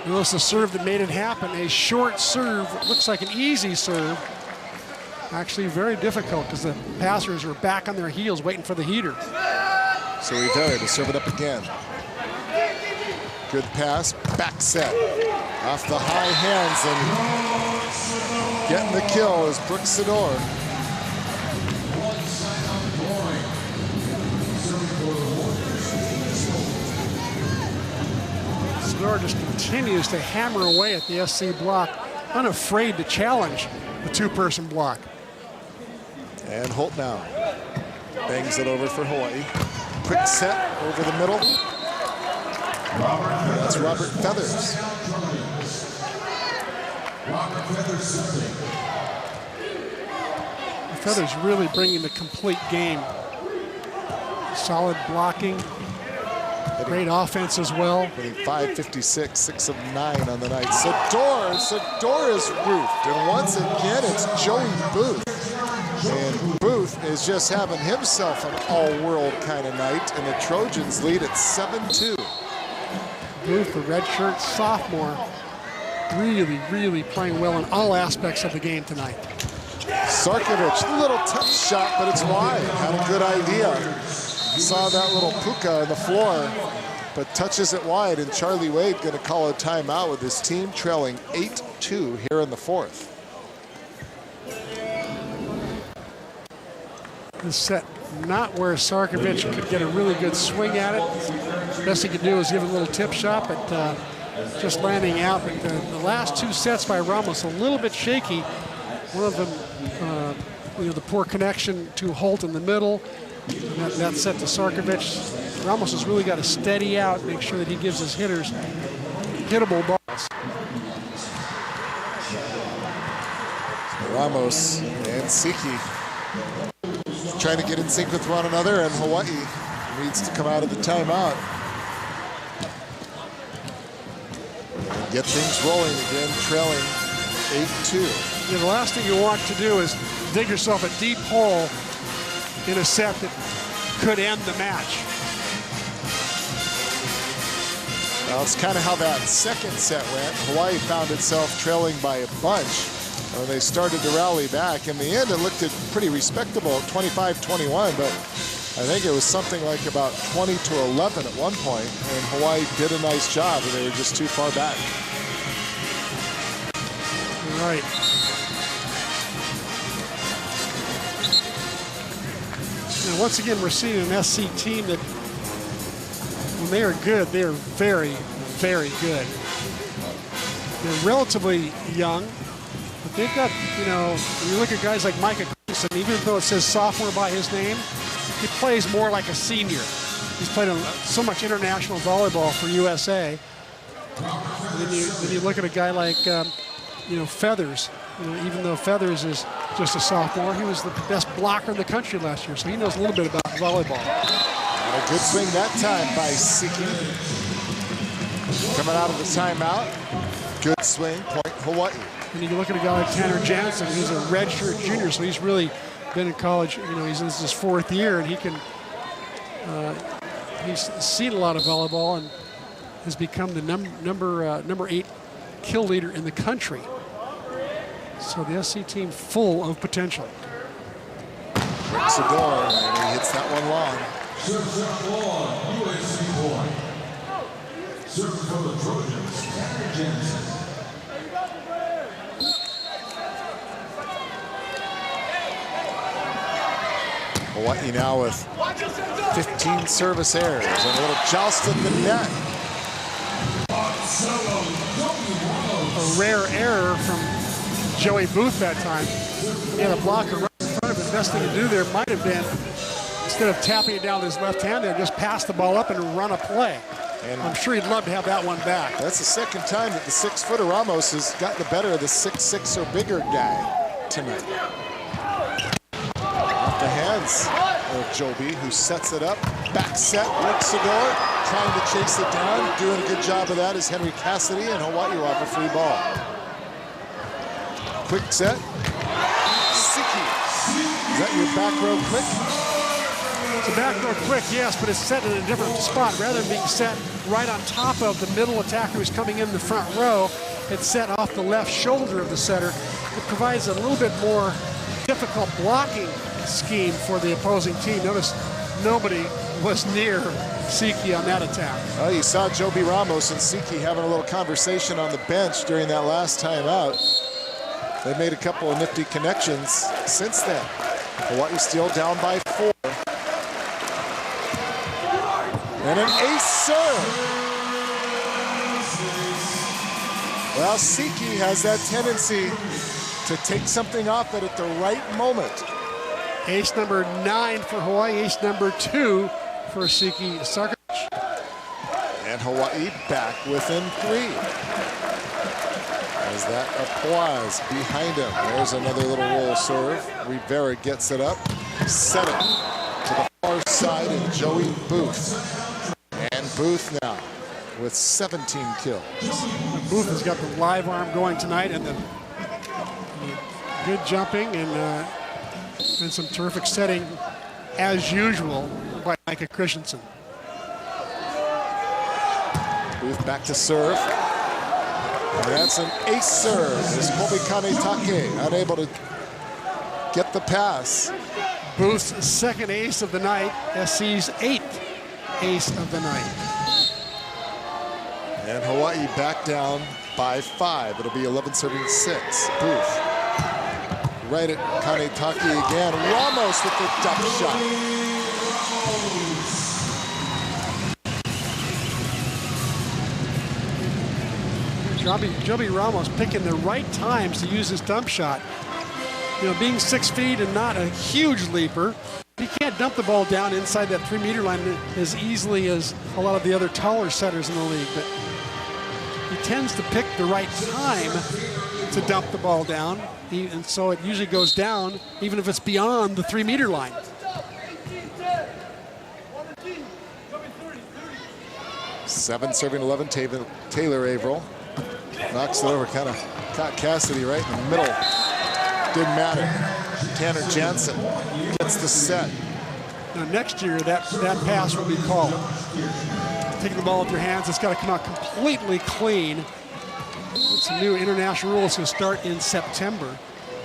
It was the serve that made it happen. A short serve, looks like an easy serve. Actually very difficult because the passers are back on their heels waiting for the heater. So Rivera to serve it up again. Good pass, back set. Off the high hands and getting the kill is Brooks Sador. Sador just continues to hammer away at the SC block, unafraid to challenge the two-person block. And Holt now bangs it over for Hawaii. Quick set over the middle. That's Robert Feathers. Feathers really bringing the complete game. Solid blocking, great offense as well. 5.56, 6 of 9 on the night. Sador is roofed, and once again it's Joey Booth. And Booth is just having himself an all-world kind of night, and the Trojans lead at 7-2. Booth, the redshirt sophomore, really playing well in all aspects of the game tonight. Sarkovic, little touch shot, but it's wide. Had a good idea. Saw that little puka on the floor, but touches it wide, and Charlie Wade going to call a timeout with his team trailing 8-2 here in the fourth. This set not where Sarkovic could get a really good swing at it. Best he could do is give a little tip shot, but just landing out. But the last two sets by Ramos a little bit shaky. One of them, the poor connection to Holt in the middle. That set to Sarkovic. Ramos has really got to steady out, make sure that he gives his hitters hittable balls. Ramos and Siki trying to get in sync with one another, and Hawaii needs to come out of the timeout. And get things rolling again, trailing 8-2. Yeah, the last thing you want to do is dig yourself a deep hole in a set that could end the match. Well, it's kind of how that second set went. Hawaii found itself trailing by a bunch when they started to rally back. In the end, it looked pretty respectable at 25-21, but I think it was something like about 20-11 at one point, and Hawaii did a nice job, and they were just too far back. Right. And once again, we're seeing an SC team that, when they are good, they are very good. They're relatively young, but they've got, when you look at guys like Micah Clemson, even though it says sophomore by his name, he plays more like a senior. He's played on so much international volleyball for USA. And then you look at a guy like, Feathers. Even though Feathers is just a sophomore, he was the best blocker in the country last year, so he knows a little bit about volleyball. And a good swing that time by Siki. Coming out of the timeout. Good swing, point Hawaii. And you can look at a guy like Tanner Jansen, who's a redshirt junior, so he's really been in college. He's in his fourth year, and he's seen a lot of volleyball and has become the number 8 kill leader in the country. So the SC team full of potential. Sador, and he hits that one long. Serves that long, USC point. Serving for the Trojans, Tanner Jansen. Hawaii now with 15 service errors and a little joust in the net. A rare error from Joey Booth that time. He had a blocker right in front of him. The best thing to do there might have been, instead of tapping it down with his left hand there, just pass the ball up and run a play. And I'm sure he'd love to have that one back. That's the second time that the 6-footer Ramos has gotten the better of the 6'6" or bigger guy tonight. Off the hands of Joby, who sets it up. Back set, Sador trying to chase it down. Doing a good job of that is Henry Cassidy, and Hawaii will have a free ball. Quick set. Siki. Is that your back row quick? It's a backdoor quick, yes, but it's set in a different spot. Rather than being set right on top of the middle attacker who's coming in the front row, it's set off the left shoulder of the setter. It provides a little bit more difficult blocking scheme for the opposing team. Notice nobody was near Siki on that attack. Well, you saw Joby Ramos and Siki having a little conversation on the bench during that last time out. They made a couple of nifty connections since then. Hawaii still down by 4. And an ace serve. Well, Siki has that tendency to take something off it at the right moment. Ace number 9 for Hawaii, ace number 2 for Siki Sarkovic. And Hawaii back within 3. As that applause behind him. There's another little roll serve. Rivera gets it up, set it to the far side, and Joey Booth. And Booth now with 17 kills. Booth has got the live arm going tonight, and the good jumping and some terrific setting as usual by Micah Christensen. Booth back to serve. And that's an ace serve as Kobe Kanetake unable to get the pass. Booth's second ace of the night, SC's 8th ace of the night. And Hawaii back down by 5. It'll be 11-6. Booth right at Kanetake again. Ramos with the dump shot. Joby Ramos picking the right times to use his dump shot. You know, being 6 feet and not a huge leaper, he can't dump the ball down inside that 3-meter line as easily as a lot of the other taller setters in the league. But he tends to pick the right time to dump the ball down, and so it usually goes down even if it's beyond the 3-meter line. Seven serving 11, Taylor Averill. Knocks it over, kind of caught Cassidy right in the middle. Didn't matter. Tanner Jansen gets the set. Now next year, that pass will be called. Taking the ball with your hands, it's got to come out completely clean. It's a new international rule. It's going to start in September.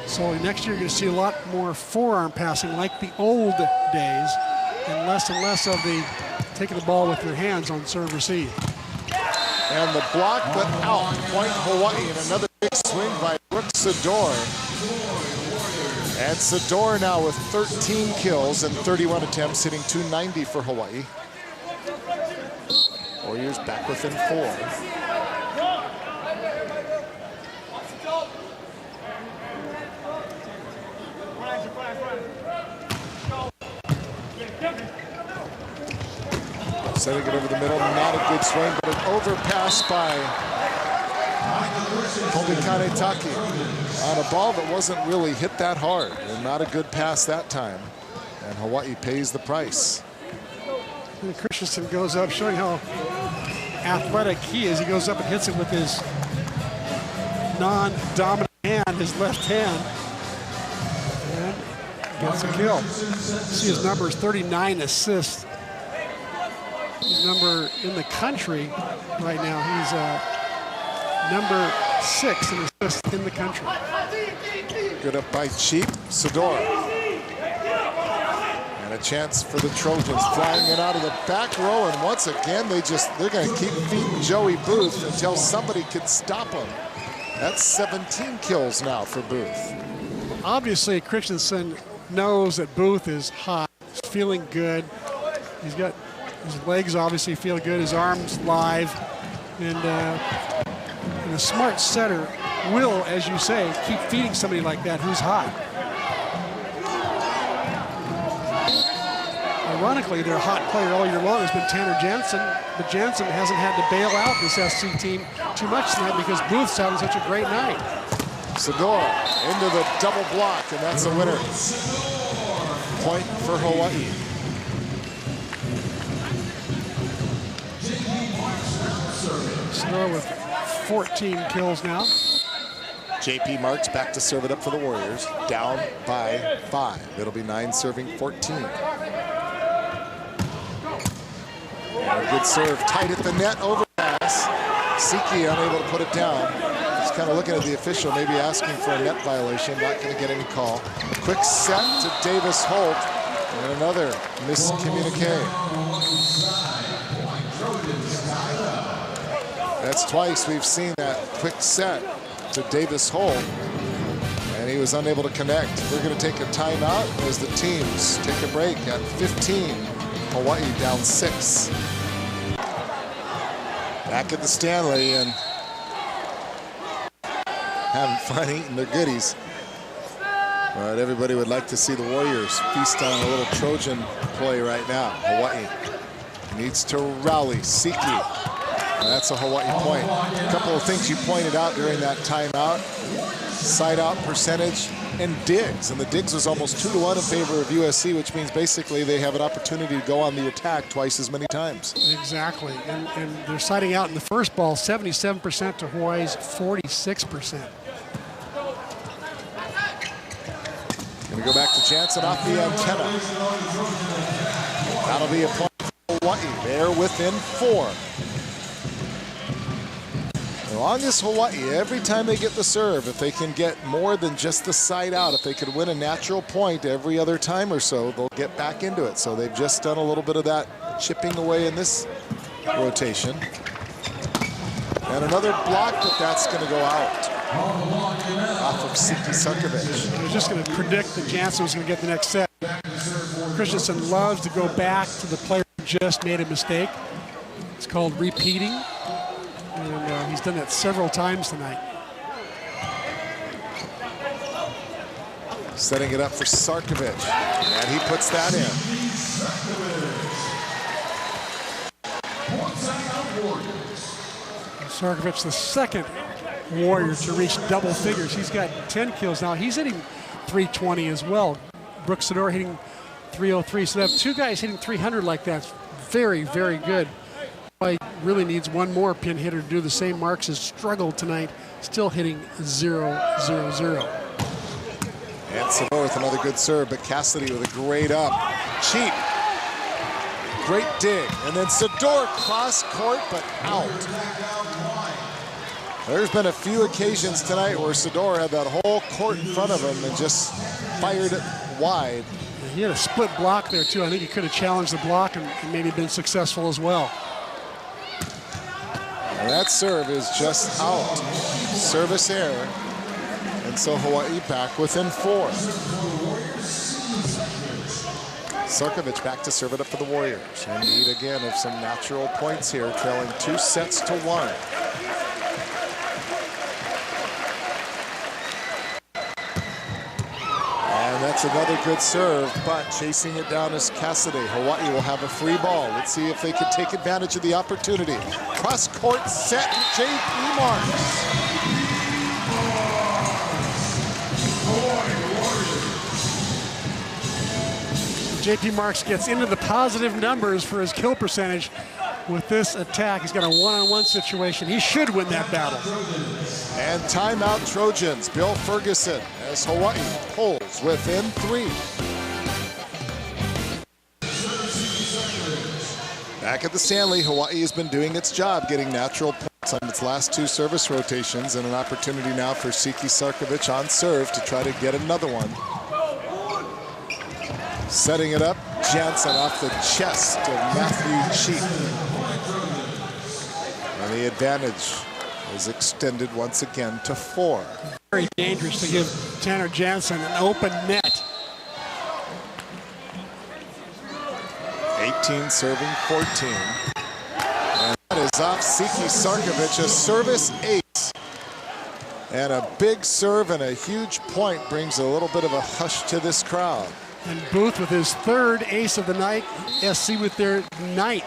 So next year, you're going to see a lot more forearm passing like the old days and less of the taking the ball with your hands on serve receive. And the block, but out. Point Hawaii, and another big swing by Brooks Sador. And Sador now with 13 kills and 31 attempts, hitting .290 for Hawaii. Warriors back within 4. Setting it over the middle, not a good swing, but an overpass by Kobe Kanetake on a ball that wasn't really hit that hard, and not a good pass that time. And Hawaii pays the price. And Christensen goes up, showing how athletic he is. He goes up and hits it with his non-dominant hand, his left hand, and gets a kill. See his numbers, 39 assists. His number in the country right now. He's number 6 in assists in the country. Good up by Cheap Sador. And a chance for the Trojans, flying it out of the back row, and once again they're going to keep feeding Joey Booth until somebody can stop him. That's 17 kills now for Booth. Obviously, Christensen knows that Booth is hot. He's feeling good. He's got his legs obviously feel good, his arms live, and a smart setter will, as you say, keep feeding somebody like that who's hot. Ironically, their hot player all year long has been Tanner Jansen, but Jansen hasn't had to bail out this SC team too much tonight because Booth's having such a great night. Sador into the double block, and that's a winner. Point for Hawaii. Sador with 14 kills now. JP Marks back to serve it up for the Warriors, down by 5. It'll be 9 serving 14. A good serve, tight at the net, overpass. Siki unable to put it down. He's kind of looking at the official, maybe asking for a net violation. Not going to get any call. Quick set to Davis Holt, and another miscommunique. That's twice we've seen that quick set to Davis Holt, and he was unable to connect. We're going to take a timeout as the teams take a break at 15. Hawaii down 6. Back at the Stanley and having fun eating their goodies. But everybody would like to see the Warriors feast on a little Trojan play right now. Hawaii needs to rally. Siki. That's a Hawaii point. A couple of things you pointed out during that timeout. Side out percentage and digs. And the digs was almost 2-1 in favor of USC, which means basically they have an opportunity to go on the attack twice as many times. Exactly. And they're siding out in the first ball, 77% to Hawaii's 46%. Going to go back to Jansen off the antenna. That'll be a point for Hawaii. They're within 4. As long as Hawaii, every time they get the serve, if they can get more than just the side out, if they could win a natural point every other time or so, they'll get back into it. So they've just done a little bit of that chipping away in this rotation. And another block, but that's going to go out off of Siki Sarkovic. I was just going to predict that Jansen was going to get the next set. Christensen loves to go back to the player who just made a mistake. It's called repeating. And he's done that several times tonight. Setting it up for Sarkovic, and he puts that in. Sarkovic, the second Warrior to reach double figures. He's got 10 kills now. He's hitting 320 as well. Brooks Sador hitting 303. So they have 2 guys hitting 300 like that. It's very, very good. Hawaii really needs one more pin hitter to do the same. Marks has struggled tonight, still hitting 0-0-0. And Sador with another good serve, but Cassidy with a great up. Cheap. Great dig. And then Sador cross court, but out. There's been a few occasions tonight where Sador had that whole court in front of him and just fired it wide. He had a split block there, too. I think he could have challenged the block and maybe been successful as well. And that serve is just out. Service error. And so Hawaii back within 4. Sarkovic back to serve it up for the Warriors. In need again of some natural points here, trailing 2-1. And that's another good serve, but chasing it down is Cassidy. Hawaii will have a free ball. Let's see if they can take advantage of the opportunity. Cross court set, J.P. Marks. J.P. Marks gets into the positive numbers for his kill percentage with this attack. He's got a one-on-one situation. He should win that battle. And timeout Trojans. Bill Ferguson as Hawaii pulls within 3. Back at the Stanley, Hawaii has been doing its job getting natural points on its last 2 service rotations, and an opportunity now for Siki Sarkovic on serve to try to get another one. Setting it up, Jansen off the chest of Matthew Cheek. And the advantage is extended once again to 4. Very dangerous to give Tanner Jansen an open net. 18 serving 14. And that is off Siki Sarkovic, a service ace. And a big serve and a huge point brings a little bit of a hush to this crowd. And Booth with his 3rd ace of the night. SC with their 9th.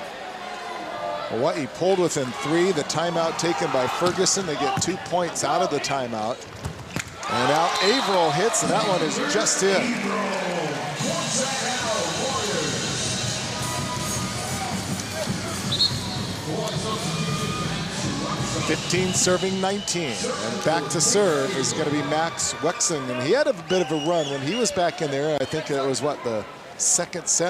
Hawaii pulled within 3. The timeout taken by Ferguson. They get 2 points out of the timeout. And now Averill hits, and that one is just in. 15 serving 19. And back to serve is going to be Max Wexing. And he had a bit of a run when he was back in there. I think it was, what, the 2nd set?